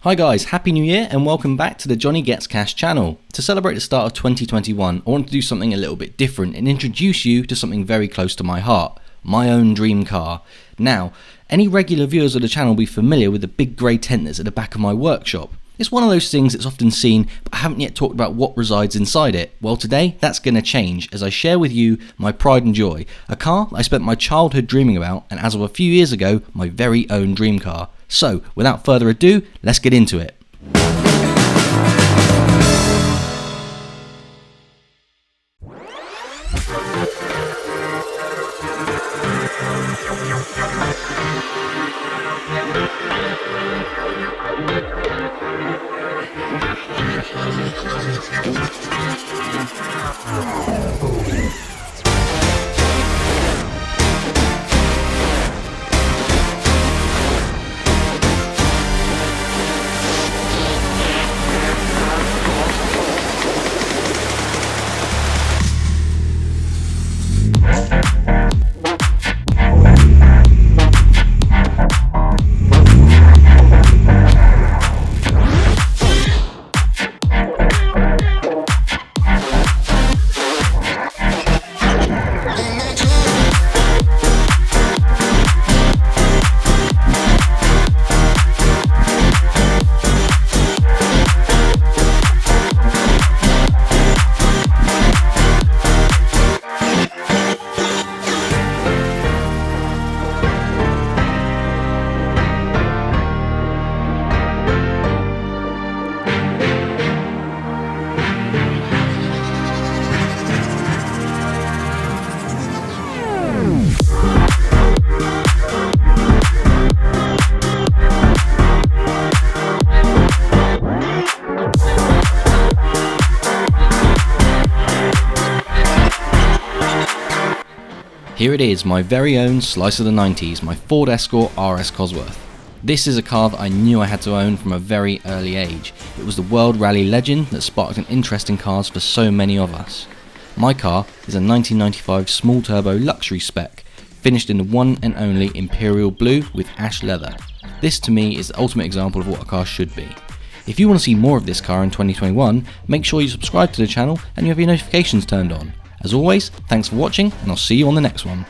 Hi guys, Happy New Year and welcome back to the Johnny Gets Cash channel. To celebrate the start of 2021, I wanted to do something a little bit different and introduce you to something very close to my heart, my own dream car. Now, any regular viewers of the channel will be familiar with the big grey tent that's at the back of my workshop. It's one of those things that's often seen, but I haven't yet talked about what resides inside it. Well, today that's going to change as I share with you my pride and joy, a car I spent my childhood dreaming about and as of a few years ago, my very own dream car. So, without further ado, let's get into it. Here it is, my very own slice of the 90s, my Ford Escort RS Cosworth. This is a car that I knew I had to own from a very early age. It was the World Rally legend that sparked an interest in cars for so many of us. My car is a 1995 small turbo luxury spec, finished in the one and only Imperial Blue with ash leather. This to me is the ultimate example of what a car should be. If you want to see more of this car in 2021, make sure you subscribe to the channel and you have your notifications turned on. As always, thanks for watching and I'll see you on the next one.